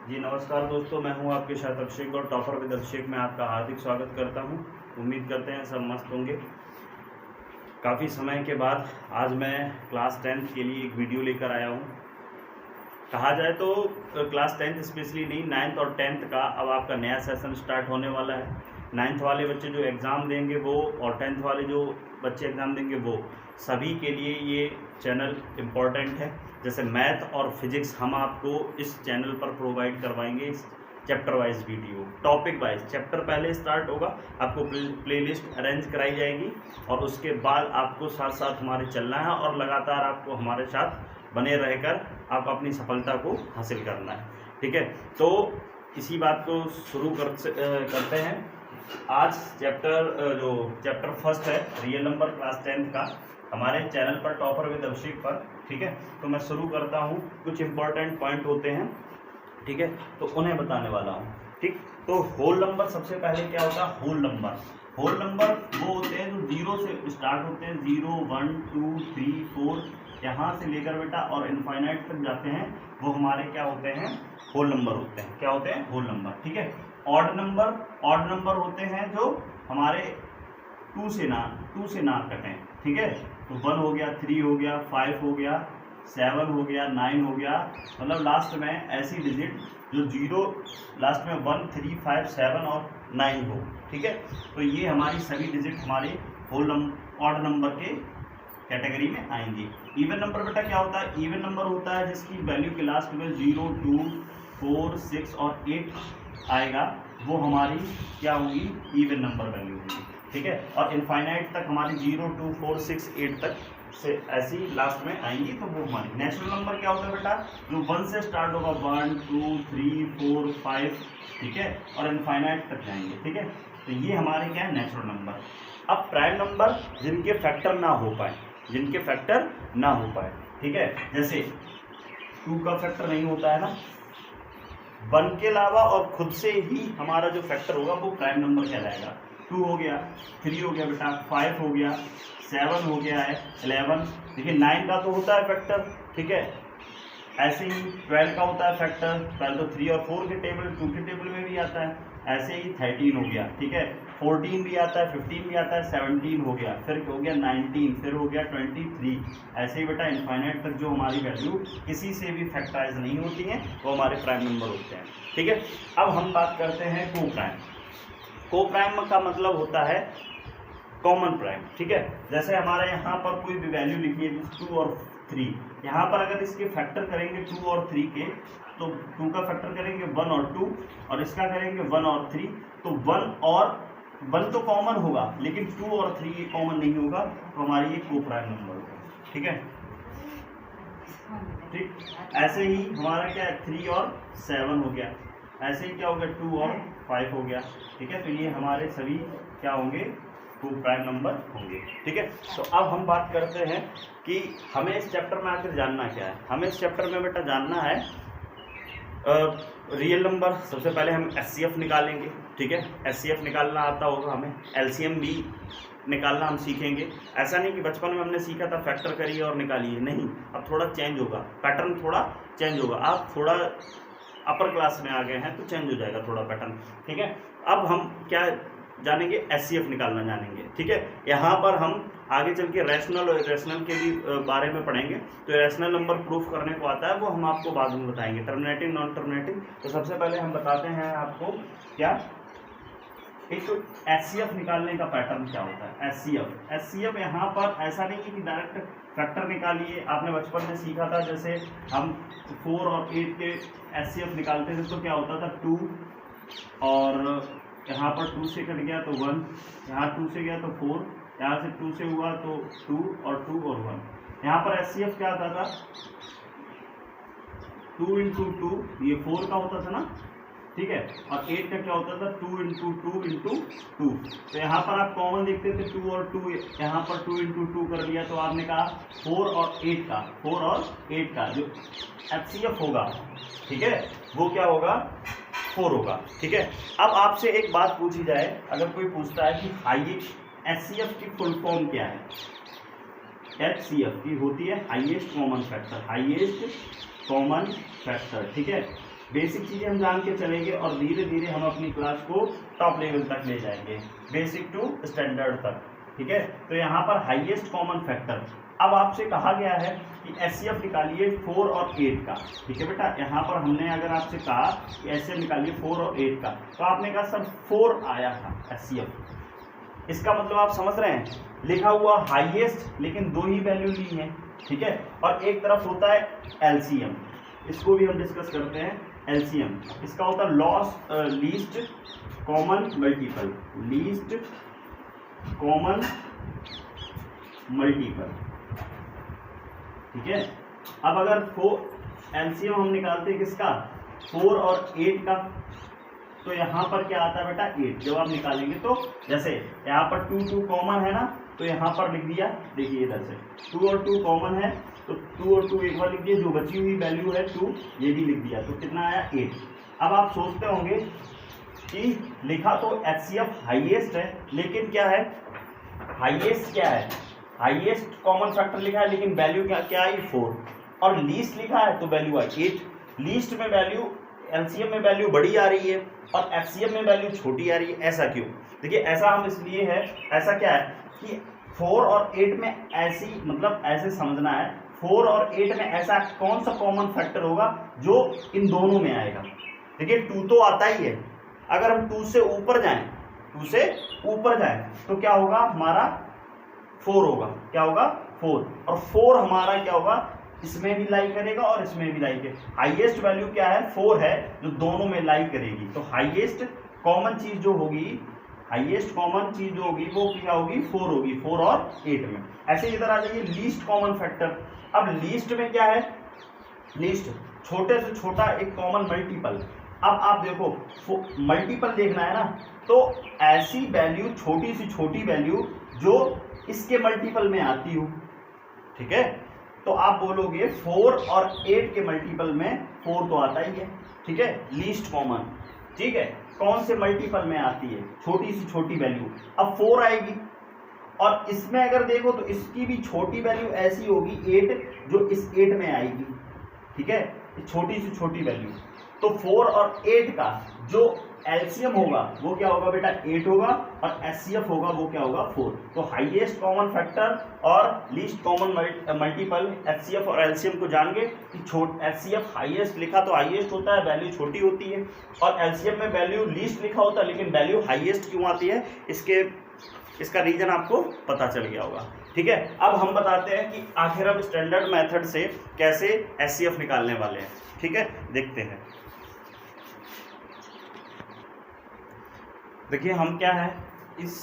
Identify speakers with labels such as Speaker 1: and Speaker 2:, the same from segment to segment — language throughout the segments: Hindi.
Speaker 1: जी नमस्कार दोस्तों, मैं हूं आपके साथ अभिषेक और टॉपर विद अभिषेक में आपका हार्दिक स्वागत करता हूं। उम्मीद करते हैं सब मस्त होंगे। काफ़ी समय के बाद आज मैं क्लास 10th के लिए एक वीडियो लेकर आया हूं। कहा जाए तो क्लास 10th स्पेशली नहीं, 9th और 10th का अब आपका नया सेशन स्टार्ट होने वाला है। 9th वाले बच्चे जो एग्ज़ाम देंगे वो और 10th वाले जो बच्चे एग्ज़ाम देंगे वो सभी के लिए ये चैनल इम्पॉर्टेंट है। जैसे मैथ और फिजिक्स हम आपको इस चैनल पर प्रोवाइड करवाएंगे chapter wise video, topic wise. Chapter पहले स्टार्ट होगा, आपको प्लेलिस्ट अरेंज कराई जाएगी और उसके बाद आपको साथ साथ हमारे चलना है और लगातार आपको हमारे साथ बने रहकर आप अपनी सफलता को हासिल करना है। ठीक है, तो इसी बात को शुरू करते हैं। आज चैप्टर फर्स्ट है रियल नंबर क्लास 10th का हमारे चैनल पर टॉपर विद अभिषेक पर। ठीक है, तो मैं शुरू करता हूँ। कुछ इंपॉर्टेंट पॉइंट होते हैं, ठीक है, तो उन्हें बताने वाला हूँ। ठीक, तो होल नंबर सबसे पहले क्या होता है? होल नंबर वो होते हैं जो 0 से स्टार्ट होते हैं। 0 1 2 3 4 यहाँ से लेकर बेटा और इनफाइनाइट तक जाते हैं, वो हमारे क्या होते हैं? होल नंबर होते हैं। क्या होते हैं? Whole number. ठीक है, ऑड नंबर होते हैं जो हमारे 2 से ना कटें। ठीक है, तो 1 हो गया, 3 हो गया, 5 हो गया, 7 हो गया, 9 हो गया, मतलब लास्ट में ऐसी डिजिट जो 0 लास्ट में 1 3 5 7 और 9 हो। ठीक है, तो ये हमारी सभी डिजिट हमारे ऑड नंबर के कैटेगरी में आएंगी। इवन नंबर बेटा क्या होता है? इवन नंबर होता है जिसकी वैल्यू के लास्ट में 0 2 4 6 और 8 आएगा, वो हमारी क्या होगी? इवन नंबर वैल्यू होगी। ठीक है, और इनफाइनाइट तक हमारी 0 2 4 6 8 तक से ऐसी लास्ट में आएंगी, तो वो हमारी। नेचुरल नंबर क्या होता है बेटा? जो 1 से स्टार्ट होगा, 1 2 3 4 5, ठीक है, और इनफाइनाइट तक जाएंगे। ठीक है, तो ये हमारे क्या है? Natural number. अब प्राइम नंबर जिनके फैक्टर ना हो पाए, ठीक है, जैसे 2 का फैक्टर नहीं होता है ना, 1 के अलावा और खुद से ही हमारा जो फैक्टर होगा वो प्राइम नंबर कहलाएगा। 2 हो गया, 3 हो गया बेटा, 5 हो गया, 7 हो गया है, 11। देखिए 9 का तो होता है फैक्टर, ठीक है, ऐसे ही 12 का होता है फैक्टर। 12 तो 3 और 4 के टेबल, 2 के टेबल में भी आता है। ऐसे ही 13 हो गया, ठीक है, 14 भी आता है, 15 भी आता है, 17 हो गया, फिर हो गया 19, फिर हो गया 23। ऐसे ही बेटा इनफाइनाइट तक जो हमारी वैल्यू किसी से भी फैक्टराइज नहीं होती हैं, वो हमारे प्राइम नंबर होते हैं। ठीक है, अब हम बात करते हैं को प्राइम का मतलब होता है कॉमन प्राइम। ठीक है, जैसे हमारे यहाँ पर कोई भी वैल्यू लिखी है 2 और 3, यहाँ पर अगर इसके फैक्टर करेंगे 2 और 3 के, तो 2 का फैक्टर करेंगे 1 और 2, और इसका करेंगे 1 और 3, तो 1 तो कॉमन होगा, लेकिन 2 और 3 ये कॉमन नहीं होगा, तो हमारी ये को प्राइम नंबर होगा। ठीक है, ठीक, ऐसे ही हमारा क्या है? 3 और 7 हो गया, ऐसे ही क्या हो गया? 2 और 5 हो गया। ठीक है, तो ये हमारे सभी क्या होंगे? को प्राइम नंबर होंगे। ठीक है, तो अब हम बात करते हैं कि हमें इस चैप्टर में आकर जानना क्या है। हमें इस चैप्टर में बेटा जानना है रियल नंबर। सबसे पहले हम एचसीएफ निकालेंगे। ठीक है, एचसीएफ निकालना आता होगा हमें, एलसीएम भी निकालना हम सीखेंगे। ऐसा नहीं कि बचपन में हमने सीखा था फैक्टर करिए और निकालिए, नहीं, अब थोड़ा चेंज होगा, पैटर्न थोड़ा चेंज होगा। आप थोड़ा अपर क्लास में आ गए हैं तो चेंज हो जाएगा थोड़ा पैटर्न। ठीक है, अब हम क्या जानेंगे? एचसीएफ निकालना जानेंगे। ठीक है, यहाँ पर हम आगे चल के रेशनल के भी बारे में पढ़ेंगे, तो रेशनल नंबर प्रूफ करने को आता है, वो हम आपको बाद में बताएंगे। टर्मिनेटिंग नॉन टर्मिनेटिंग, तो सबसे पहले हम बताते हैं आपको क्या एक एचसीएफ निकालने का पैटर्न क्या होता है। एचसीएफ यहाँ पर ऐसा नहीं कि डायरेक्ट फैक्टर निकालिए। आपने बचपन में सीखा था, जैसे हम 4 और 8 के एचसीएफ निकालते थे, तो क्या होता था? 2 और यहाँ पर 2 से कट गया तो 1, यहाँ 2 से गया तो 4, यहाँ से 2 से हुआ तो 2 और 2 और 1। यहाँ पर एचसीएफ क्या आता था? 2 × 2, ये 4 का होता था ना, ठीक है, और 8 का क्या होता था? 2 × 2 × 2। तो यहाँ पर आप कॉमन देखते थे 2 और 2, यहाँ पर 2 × 2 कर लिया, तो आपने कहा 4 और 8 का जो एचसीएफ होगा, ठीक है, वो क्या होगा? 4 होगा। ठीक है, अब आपसे एक बात पूछी जाए, अगर कोई पूछता है कि हाईएस्ट एचसीएफ की फुल फॉर्म क्या है? एचसीएफ की होती है हाईएस्ट कॉमन फैक्टर। ठीक है, बेसिक चीजें हम जान के चलेंगे और धीरे धीरे हम अपनी क्लास को टॉप लेवल तक ले जाएंगे, बेसिक टू स्टैंडर्ड तक। ठीक है, तो यहाँ पर हाईएस्ट कॉमन फैक्टर, अब आपसे कहा गया है कि एचसीएफ निकालिए 4 और 8 का। ठीक है बेटा, यहाँ पर हमने अगर आपसे कहा कि एचसीएफ निकालिए 4 और 8 का, तो आपने कहा सर 4 आया था एचसीएफ। इसका मतलब आप समझ रहे हैं, लिखा हुआ हाईएस्ट लेकिन 2 ही वैल्यू ली है। ठीक है, और एक तरफ होता है एलसीएम, इसको भी हम डिस्कस करते हैं। एलसीएम इसका होता है least common multiple, least common multiple. ठीक है, अब अगर एलसीएम हम निकालते हैं किसका, 4 और 8 का, तो यहाँ पर क्या आता है बेटा 8। जब आप निकालेंगे तो जैसे यहाँ पर 2 कॉमन है ना, तो यहाँ पर लिख दिया, देखिए इधर से 2 और 2 कॉमन है, तो 2 और 2 एक बार लिख दिया, जो बची हुई वैल्यू है 2 ये भी लिख दिया, तो कितना आया 8। अब आप सोचते होंगे कि लिखा तो एचसीएफ हाईएस्ट है, लेकिन क्या है हाईएस्ट, क्या है हाईएस्ट कॉमन फैक्टर लिखा है, लेकिन वैल्यू क्या आई 4, और लीस्ट लिखा है तो वैल्यू आई 8। लीस्ट में वैल्यू, एलसीएम में वैल्यू बड़ी आ रही है और एचसीएफ में वैल्यू छोटी आ रही है, ऐसा क्यों? देखिए ऐसा हम इसलिए है, ऐसा क्या है कि 4 और 8 में ऐसी, मतलब ऐसे समझना है, 4 और 8 में ऐसा कौन सा कॉमन फैक्टर होगा जो इन दोनों में आएगा। देखिए 2 तो आता ही है, अगर हम 2 से ऊपर जाएं, 2 से ऊपर जाएं तो क्या होगा हमारा 4 होगा, क्या होगा 4, और 4 हमारा क्या होगा, इसमें भी लाई करेगा और इसमें भी लाई करेगा। हाईएस्ट वैल्यू क्या है 4 है, जो दोनों में लाई करेगी, तो हाईएस्ट कॉमन चीज जो होगी, हाईएस्ट कॉमन चीज जो होगी वो क्या होगी 4 होगी, 4 और 8 में। ऐसे इधर आ जाइए लीस्ट कॉमन फैक्टर। अब लीस्ट में क्या है, लीस्ट छोटे से छोटा एक कॉमन मल्टीपल। अब आप देखो मल्टीपल देखना है ना, तो ऐसी वैल्यू, छोटी से छोटी वैल्यू जो इसके मल्टीपल में आती हो। ठीक है, तो आप बोलोगे 4 और 8 के मल्टीपल में 4 तो आता ही है। ठीक है, लीस्ट कॉमन, ठीक है, कौन से मल्टीपल में आती है, छोटी से छोटी वैल्यू, अब 4 आएगी, और इसमें अगर देखो तो इसकी भी छोटी वैल्यू ऐसी होगी 8, जो इस 8 में आएगी। ठीक है, छोटी से छोटी वैल्यू, तो 4 और 8 का जो एलसीएम होगा वो क्या होगा बेटा 8 होगा, और एचसीएफ होगा वो क्या होगा 4। तो हाईएस्ट कॉमन फैक्टर और लीस्ट कॉमन मल्टीपल एचसीएफ और एलसीएम को जान गए कि एचसीएफ हाईएस्ट लिखा तो हाईएस्ट होता है, वैल्यू छोटी होती है, और एलसीएम में वैल्यू लीस्ट लिखा होता है, लेकिन वैल्यू हाईएस्ट क्यों आती है, इसका रीजन आपको पता चल गया होगा। ठीक है, अब हम बताते हैं कि आखिर अब स्टैंडर्ड मेथड से कैसे एचसीएफ निकालने वाले हैं। ठीक है, देखते हैं। देखिए हम क्या है, इस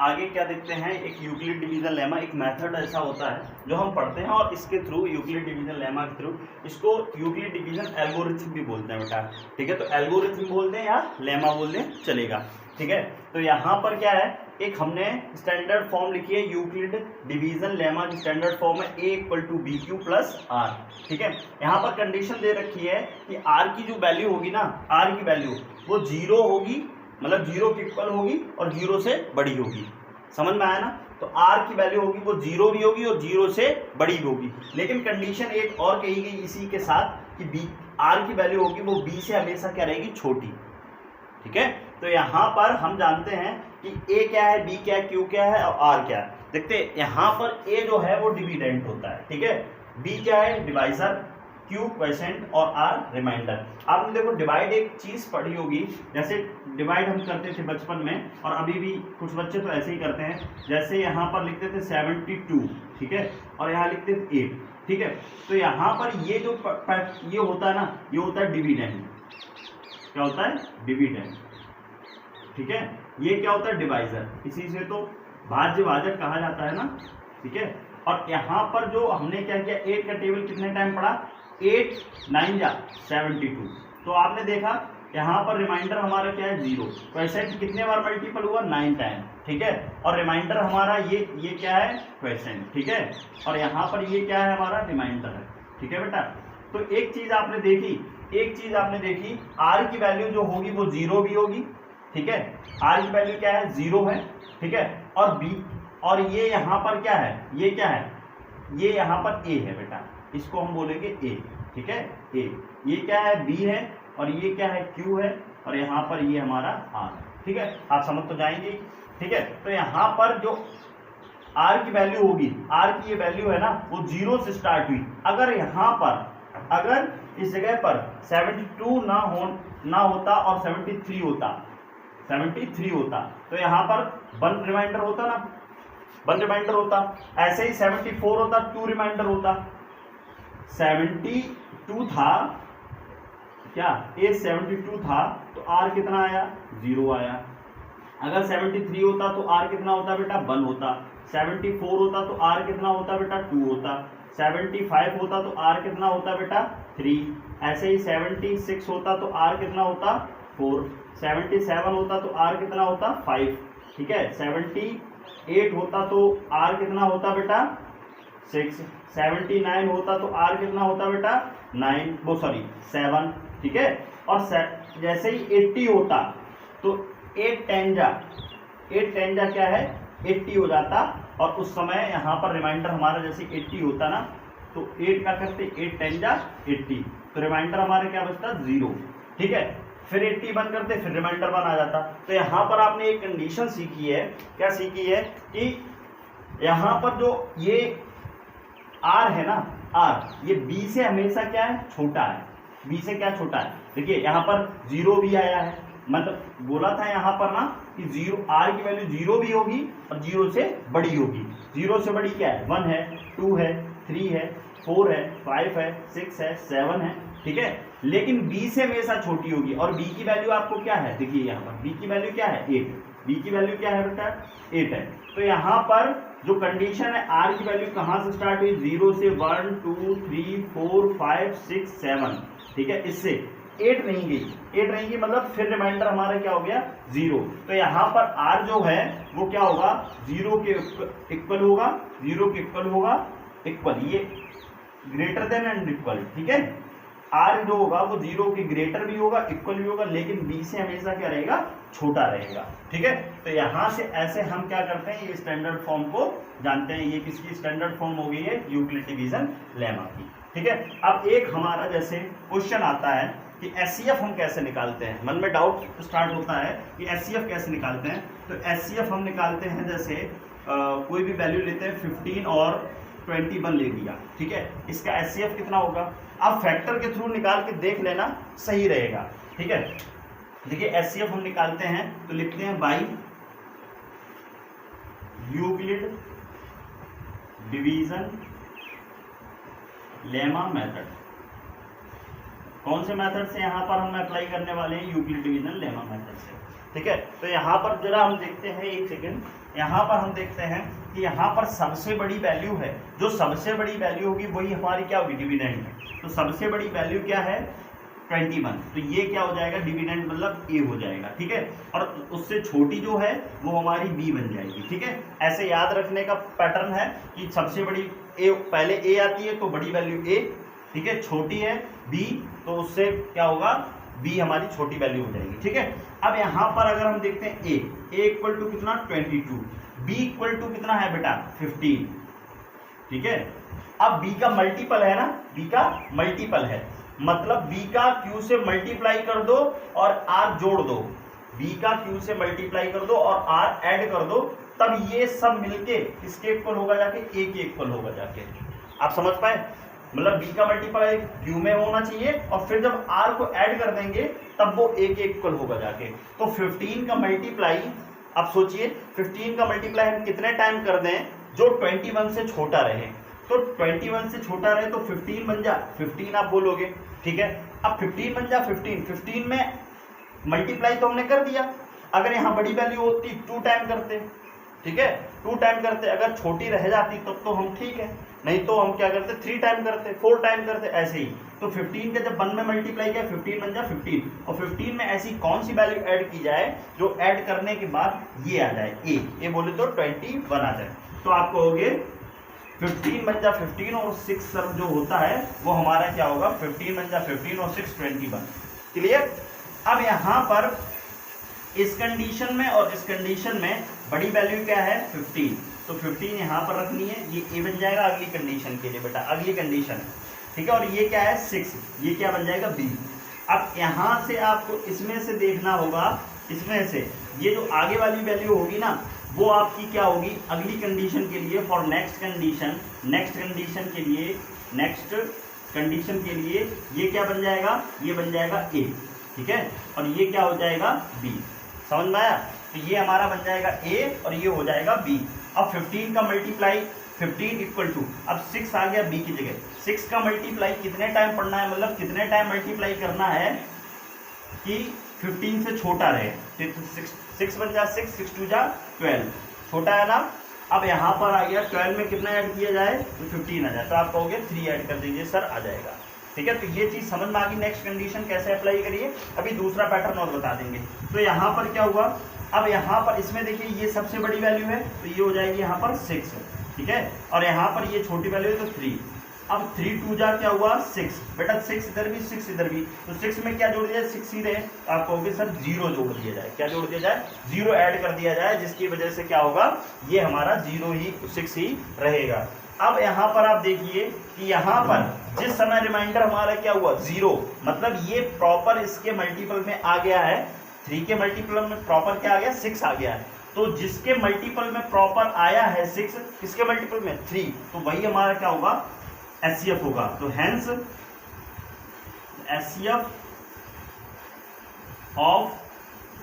Speaker 1: आगे क्या देखते हैं, एक यूक्लिड डिवीजन लेमा, एक मेथड ऐसा होता है जो हम पढ़ते हैं, और इसके थ्रू यूक्लिड डिवीजन लेमा के थ्रू, इसको यूक्लिड डिवीजन एल्गोरिथम भी बोलते हैं बेटा। ठीक है, तो एल्गोरिथम बोल दें या लेमा बोल दें चलेगा। ठीक है, तो यहाँ पर क्या है, एक हमने स्टैंडर्ड फॉर्म लिखी है, यूक्लिड डिवीजन लेमा की स्टैंडर्ड फॉर्म है A = BQ + R। ठीक है, यहाँ पर कंडीशन दे रखी है कि R की जो वैल्यू होगी ना, R की वैल्यू वो 0 होगी, मतलब 0 के इक्वल होगी और 0 से बड़ी होगी। समझ में आया ना? तो R की वैल्यू होगी वो 0 भी होगी और 0 से बड़ी भी होगी, लेकिन कंडीशन एक और कही गई इसी के साथ कि R की वैल्यू होगी वो B से हमेशा क्या रहेगी, छोटी। ठीक है, तो यहाँ पर हम जानते हैं कि A क्या है, B क्या है, Q क्या है और R क्या है। देखते हैं यहाँ पर A जो है वो डिविडेंट होता है। ठीक है, B क्या है, डिवाइजर, Q क्वेसेंट और R रिमाइंडर। आपने देखो डिवाइड एक चीज पढ़ी होगी, जैसे डिवाइड हम करते थे बचपन में, और अभी भी कुछ बच्चे तो ऐसे ही करते हैं। जैसे यहाँ पर लिखते थे 72, ठीक है, और यहाँ लिखते थे 8। ठीक है, तो यहाँ पर ये जो ये होता है ना, ये होता है डिविडेंड। क्या होता है, डिविडेंड। ठीक है, ये क्या होता है, डिवाइजर, इसी से तो भाज्य भाजक कहा जाता है ना। ठीक है, और यहाँ पर जो हमने क्या किया, 8 का टेबल कितने टाइम पढ़ा, 8 9 जा 72। तो आपने देखा यहाँ पर रिमाइंडर हमारा क्या है 0, क्वेसेंट कितने बार मल्टीपल हुआ, 9 टाइम। ठीक है, और रिमाइंडर हमारा ये क्या है, क्वेसेंट। ठीक है, और यहाँ पर ये क्या है, हमारा रिमाइंडर है। ठीक है बेटा, तो एक चीज आपने देखी, R की वैल्यू जो होगी वो 0 भी होगी। ठीक है, R की वैल्यू क्या है, 0 है। ठीक है, और B, और ये यहाँ पर क्या है, ये क्या है, ये यहाँ पर A है बेटा, इसको हम बोलेंगे A। ठीक है, A, ये क्या है, B है, और ये क्या है Q है, और यहाँ पर ये हमारा R, ठीक है, आप समझ तो जाएंगे, ठीक है। तो यहाँ पर जो R की वैल्यू होगी, R की ये वैल्यू है ना वो 0 से स्टार्ट हुई। अगर यहाँ पर अगर इस जगह पर 72 ना होता और 73 होता तो यहाँ पर 1 रिमाइंडर होता ना, 1 रिमाइंडर होता। ऐसे ही 74 होता 2 रिमाइंडर होता। 72 था क्या, ए 72 था तो R कितना आया, 0 आया। अगर 73 होता तो R कितना होता बेटा, 1 होता। 74 होता तो R कितना होता बेटा, 2 होता। 75 होता तो R कितना होता बेटा, 3। ऐसे ही 76 होता तो R कितना होता, 4। 77 होता तो R कितना होता, 5, ठीक है। 78 होता तो R कितना होता बेटा, 6। 79 होता तो R कितना होता बेटा, 7, ठीक है। और जैसे ही 80 होता तो 8 टेंजा क्या है, 80 हो जाता। और उस समय यहाँ पर रिमाइंडर हमारा जैसे 80 होता ना तो 8 का करते 8 टेंजा 80, तो रिमाइंडर हमारे क्या बचता, 0, ठीक है। फिर 80 बंद करते, फिर रिमाइंडर 1 आ जाता। तो यहाँ पर आपने एक कंडीशन सीखी है, क्या सीखी है कि यहाँ पर जो ये R है ना, R ये B से हमेशा क्या है, छोटा है। B से क्या छोटा है, देखिए यहाँ पर 0 भी आया है, मतलब बोला था यहाँ पर ना कि 0 R की वैल्यू 0 भी होगी और 0 से बड़ी होगी। 0 से बड़ी क्या है, 1 है, 2 है, 3 है, 4 है, 5 है, 6 है, 7 है, ठीक है। लेकिन B से हमेशा छोटी होगी। और B की वैल्यू आपको क्या है, देखिए यहाँ पर B की वैल्यू क्या है, 8। B की वैल्यू क्या है बेटा, 8 है। तो यहाँ पर जो कंडीशन है R की वैल्यू कहाँ से स्टार्ट हुई, 0 से 1 2 3 4 5 6 7, ठीक है। इससे 8 नहीं गई मतलब फिर रिमाइंडर हमारा क्या हो गया, 0। तो यहाँ पर R जो है वो क्या होगा, 0 के इक्वल होगा, 0 के इक्वल होगा, इक्वल, ये ग्रेटर देन एंड इक्वल, ठीक है। R जो होगा वो 0 के ग्रेटर भी होगा, इक्वल भी होगा, लेकिन B से हमेशा क्या रहेगा, छोटा रहेगा, ठीक है। तो यहाँ से ऐसे हम क्या करते हैं, ये स्टैंडर्ड फॉर्म को जानते हैं। ये किसकी स्टैंडर्ड फॉर्म हो गई है, यूक्लिड डिवीजन लेमा की, ठीक है। अब एक हमारा जैसे क्वेश्चन आता है कि एचसीएफ हम कैसे निकालते हैं, मन में डाउट स्टार्ट होता है कि एचसीएफ कैसे निकालते हैं। तो एचसीएफ हम निकालते हैं जैसे कोई भी वैल्यू लेते हैं, 15 और 21 ले लिया, ठीक है। इसका एचसीएफ कितना होगा, आप फैक्टर के थ्रू निकाल के देख लेना, सही रहेगा, ठीक है। देखिए एचसीएफ हम निकालते हैं तो लिखते हैं by Euclid division lemma method. कौन से मेथड से यहाँ पर हम अप्लाई करने वाले हैं, यूक्लिड डिवीजन लेमा मेथड से, ठीक है। तो यहाँ पर जरा हम देखते हैं, एक सेकेंड, यहाँ पर हम देखते हैं कि यहाँ पर सबसे बड़ी वैल्यू है, जो सबसे बड़ी वैल्यू होगी वही हमारी क्या होगी, डिविडेंड है। तो सबसे बड़ी वैल्यू क्या है, 21, तो ये क्या हो जाएगा, डिविडेंड मतलब ए हो जाएगा, ठीक है। और उससे छोटी जो है वो हमारी बी बन जाएगी, ठीक है। ऐसे याद रखने का पैटर्न है कि सबसे बड़ी ए, पहले ए आती है तो बड़ी वैल्यू ए, ठीक है, छोटी है बी तो उससे क्या होगा, बी हमारी छोटी वैल्यू हो जाएगी, ठीक है। अब यहाँ पर अगर हम देखते हैं ए इक्वल टू कितना, 22, बी इक्वल टू कितना है बेटा, 15, ठीक है। अब बी का मल्टीपल है ना, बी का मल्टीपल है, मतलब बी का क्यू से मल्टीप्लाई कर दो और आर जोड़ दो, बी का क्यू से मल्टीप्लाई कर दो और आर ऐड कर दो, तब ये सब मिलके किसके इक्वल होगा, जाके ए के इक्वल होगा जाके। आप समझ पाए, मतलब बी का मल्टीप्लाई क्यू में होना चाहिए और फिर जब आर को ऐड कर देंगे तब वो ए के इक्वल होगा जाके। तो 15 का मल्टीप्लाई, अब सोचिए 15 का मल्टीप्लाई हम कितने टाइम कर दें जो 21 से छोटा रहे। तो 21 से छोटा रहे तो 15 बन जा, 15 आप बोलोगे, ठीक है। अब 15 बन जा, 15 में मल्टीप्लाई तो हमने कर दिया, अगर यहाँ बड़ी वैल्यू होती 2 टाइम करते, ठीक है, 2 टाइम करते, अगर छोटी रह जाती तब तो हम ठीक है, नहीं तो हम क्या करते, 3 टाइम करते, 4 टाइम करते, ऐसे ही। तो 15 का जब 1 में मल्टीप्लाई किया 15 बन जा 15, और 15 में ऐसी कौन सी वैल्यू ऐड की जाए जो ऐड करने के बाद ये आ जाए ए बोले तो 21 आ जाए। तो आपको हो गए 15 बन जा 15 और 6 सर जो होता है वो हमारा क्या होगा, 15 बन जा 15 और 6 21, क्लियर। अब यहाँ पर इस कंडीशन में और इस कंडीशन में बड़ी वैल्यू क्या है, 15, तो 15 यहाँ पर रखनी है, ये ए बन जाएगा अगली कंडीशन के लिए बेटा, अगली कंडीशन, ठीक है। और ये क्या है 6, ये क्या बन जाएगा बी। अब यहाँ से आपको इसमें से देखना होगा, इसमें से ये जो आगे वाली वैल्यू होगी ना वो आपकी क्या होगी अगली कंडीशन के लिए, फॉर नेक्स्ट कंडीशन के लिए ये क्या बन जाएगा, ये बन जाएगा ए, ठीक है, और ये क्या हो जाएगा बी। समझ में आया? तो ये हमारा बन जाएगा ए और ये हो जाएगा बी। अब 15 का मल्टीप्लाई 15 इक्वल टू, अब 6 आ गया बी की जगह, 6 का मल्टीप्लाई कितने टाइम पढ़ना है, मतलब कितने टाइम मल्टीप्लाई करना है कि 15 से छोटा रहे। 6 बन जा 6, 6 2 जा 12, छोटा है ना। अब यहाँ पर आ गया 12 में कितना ऐड किया जाए तो 15 आ जाए, तो आप कहोगे 3 ऐड कर दीजिए सर, आ जाएगा। ठीक है, तो ये चीज़ समझ में आ गई। नेक्स्ट कंडीशन कैसे अप्लाई करिए, अभी दूसरा पैटर्न और बता देंगे। तो यहाँ पर क्या हुआ, अब यहाँ पर इसमें देखिए ये सबसे बड़ी वैल्यू है तो ये हो जाएगी यहाँ पर 6, ठीक है, और यहाँ पर ये छोटी वैल्यू है तो 3। अब 3 2 जा क्या हुआ 6, बेटा 6 इधर भी 6 इधर भी, तो 6 में क्या जोड़ दिया 6 ही रहे, आप कहोगे सर 0 जोड़ दिया जाए। क्या जोड़ दिया जाए, 0 ऐड कर दिया जाए, जिसकी वजह से क्या होगा ये हमारा 6 ही रहेगा। अब यहाँ पर आप देखिए कि यहाँ पर जिस समय रिमाइंडर हमारा क्या हुआ 0, मतलब ये प्रॉपर इसके मल्टीपल में आ गया है, 3 के मल्टीपल में प्रॉपर क्या आ गया 6 आ गया है, तो जिसके मल्टीपल में प्रॉपर आया है 6, किसके मल्टीपल में 3, तो वही हमारा क्या होगा एचसीएफ होगा। तो हेंस एचसीएफ ऑफ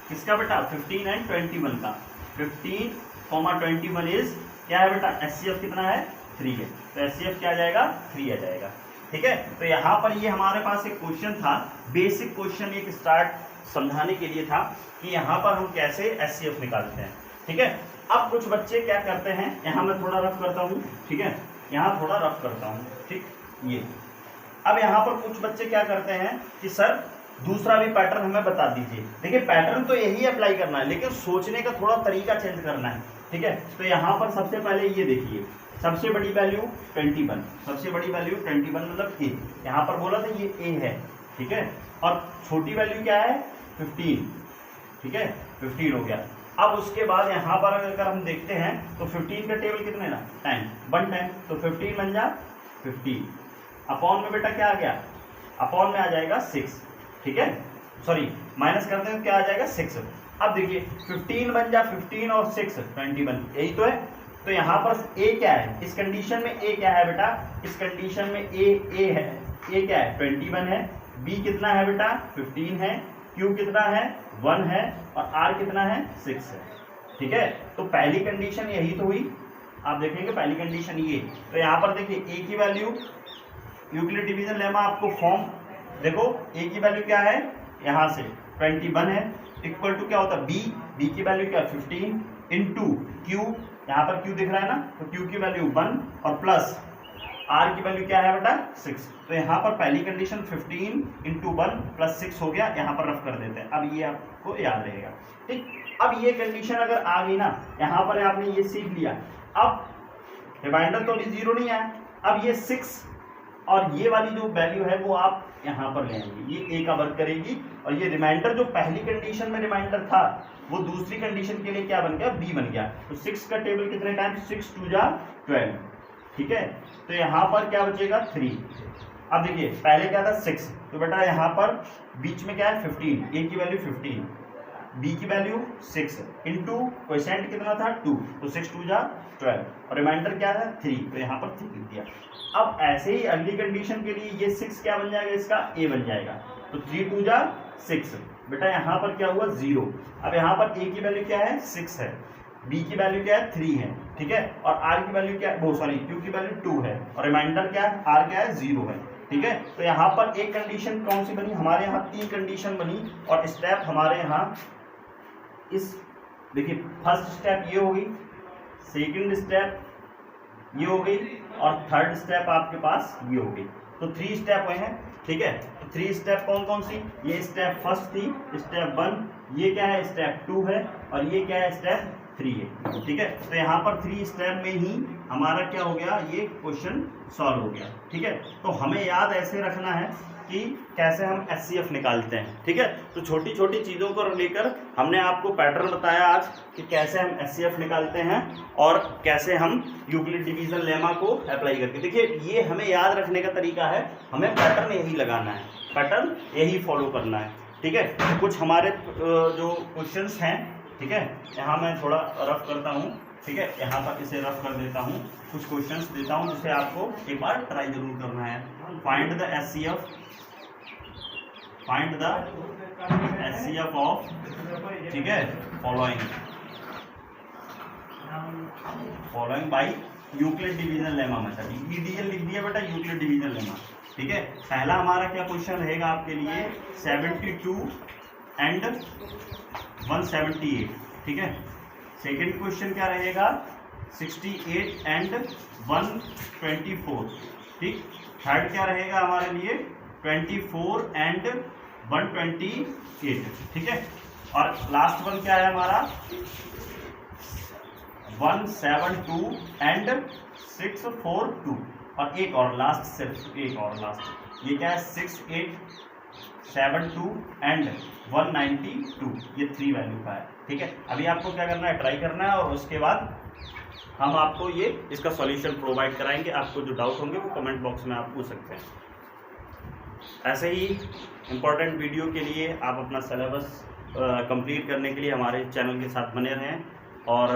Speaker 1: किसका बेटा 15 एंड 21 का, 15, 21 इज क्या है बेटा एचसीएफ कितना है 3 है, तो एचसीएफ क्या आ जाएगा 3 आ जाएगा। ठीक है, तो यहाँ पर ये हमारे पास एक क्वेश्चन था, बेसिक क्वेश्चन एक स्टार्ट समझाने के लिए था कि यहाँ पर हम कैसे एचसीएफ निकालते हैं। ठीक है, अब कुछ बच्चे क्या करते हैं, यहाँ मैं थोड़ा रफ करता हूँ, ठीक है, यहाँ थोड़ा रफ करता हूँ, ठीक, ये अब यहाँ पर कुछ बच्चे क्या करते हैं कि सर दूसरा भी पैटर्न हमें बता दीजिए। देखिए पैटर्न तो यही अप्लाई करना है, लेकिन सोचने का थोड़ा तरीका चेंज करना है। ठीक है, तो यहाँ पर सबसे पहले ये देखिए, सबसे बड़ी वैल्यू 21, सबसे बड़ी वैल्यू 21 मतलब ए, यहाँ पर बोला था ये ए है, ठीक है, और छोटी वैल्यू क्या है 15, ठीक है, 15 हो गया। अब उसके बाद यहाँ पर अगर हम देखते हैं तो 15 का टेबल कितने ना टाइम 1 टाइम, तो 15 बन जा 15, अपॉन में बेटा क्या आ गया, अपॉन में आ जाएगा 6, ठीक है, सॉरी माइनस करते हैं क्या आ जाएगा 6। अब देखिए 15 बन जा 15 और 6 21, यही तो है। तो यहाँ पर ए क्या है, इस कंडीशन में ए क्या है बेटा, इस कंडीशन में ए है, ए क्या है 21 है, बी कितना है बेटा 15 है, क्यू कितना है 1 है, और आर कितना है 6 है। ठीक है, तो पहली कंडीशन यही तो हुई, आप देखेंगे पहली कंडीशन ये। तो यहाँ पर देखिए ए की वैल्यू यूक्लिड डिवीजन लेमा आपको फॉर्म देखो, ए की वैल्यू क्या है यहाँ से 21 है, इक्वल टू क्या होता है बी की वैल्यू क्या 15 इंटू क्यू, यहाँ पर क्यू दिख रहा है ना, तो क्यू की वैल्यू 1 और प्लस आर की वैल्यू क्या है बेटा 6। तो यहाँ पर पहली कंडीशन 15 इंटू 1 प्लस 6 हो गया, यहाँ पर रफ कर देते हैं, अब ये आपको याद रहेगा। ठीक, अब ये कंडीशन अगर आ गई ना, यहाँ पर आपने ये सीख लिया, अब रिमाइंडर तो अभी 0 नहीं आया, अब ये 6 और ये वाली जो वैल्यू है वो आप यहाँ पर ले आएंगे, ये ए का वर्क करेगी, और ये रिमाइंडर जो पहली कंडीशन में रिमाइंडर था वो दूसरी कंडीशन के लिए क्या बन गया बी बन गया। तो 6 का टेबल कितने टाइम 6 2 जा 12, ठीक है, तो यहाँ पर क्या बचेगा 3। अब देखिए पहले क्या था 6, तो बेटा यहाँ पर बीच में क्या है 15, ए की वैल्यू 15, बी की वैल्यू 6 इंटू क्वोशिएंट कितना था 2, तो 6 2 जा 12, और रिमाइंडर क्या था 3, तो यहाँ पर 3 लिख दिया। अब ऐसे ही अगली कंडीशन के लिए ये 6 क्या बन जाएगा, इसका ए बन जाएगा, तो 3 2 जा 6, बेटा यहाँ पर क्या हुआ 0। अब यहाँ पर ए की वैल्यू क्या है 6 है, बी की वैल्यू क्या है 3 है, ठीक है, और आर की वैल्यू क्या है, वो सॉरी क्यू की वैल्यू 2 है, और रिमाइंडर क्या है आर क्या है 0 है। ठीक है, तो यहाँ पर एक कंडीशन कौन सी बनी, हमारे यहाँ 3 कंडीशन बनी, और स्टेप हमारे यहाँ इस देखिए फर्स्ट स्टेप ये हो गई, सेकंड स्टेप ये हो गई, और थर्ड स्टेप आपके पास ये हो गई, तो 3 स्टेप हुए हैं। ठीक है, तो 3 स्टेप कौन कौन सी, ये स्टेप फर्स्ट थी, स्टेप 1, ये क्या है स्टेप 2 है, और ये क्या है स्टेप 3 है। ठीक है, तो यहाँ पर 3 स्टेप में ही हमारा क्या हो गया, ये क्वेश्चन सॉल्व हो गया। ठीक है, तो हमें याद ऐसे रखना है कि कैसे हम HCF निकालते हैं। ठीक है, तो छोटी छोटी चीज़ों को लेकर हमने आपको पैटर्न बताया आज कि कैसे हम HCF निकालते हैं और कैसे हम यूक्लिड डिवीजन लेमा को अप्लाई करके। देखिए, ये हमें याद रखने का तरीका है, हमें पैटर्न यही लगाना है, पैटर्न यही फॉलो करना है। ठीक है, कुछ हमारे जो क्वेश्चंस हैं, ठीक है, यहाँ मैं थोड़ा रफ करता हूँ। ठीक है, यहाँ पर इसे रफ कर देता हूँ, कुछ क्वेश्चंस देता हूँ जिसे आपको एक बार ट्राई जरूर करना है। Find the HCF, find the HCF of, ठीक है, following bye Euclid division lemma method. EDL लिख दिया बेटा, यूक्लिड डिवीजन लेमा। ठीक है, पहला हमारा क्या क्वेश्चन रहेगा आपके लिए, 72 एंड 178। ठीक है, सेकेंड क्वेश्चन क्या रहेगा, 68 एंड 124। ठीक, थर्ड क्या रहेगा हमारे लिए, 24 एंड 128। ठीक है, और लास्ट वन क्या है हमारा, 172 एंड 642। और एक और लास्ट, सिर्फ एक और लास्ट, ये क्या है, 6872 एंड 192, ये 3 वैल्यू का है। ठीक है, अभी आपको क्या करना है, ट्राई करना है, और उसके बाद हम आपको ये इसका सॉल्यूशन प्रोवाइड कराएंगे। आपको जो डाउट होंगे वो कमेंट बॉक्स में आप पूछ सकते हैं। ऐसे ही इम्पोर्टेंट वीडियो के लिए आप अपना सिलेबस कंप्लीट करने के लिए हमारे चैनल के साथ बने रहें, और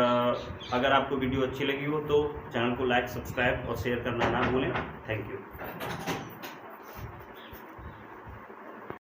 Speaker 1: अगर आपको वीडियो अच्छी लगी हो तो चैनल को लाइक, सब्सक्राइब और शेयर करना ना भूलें। Thank you.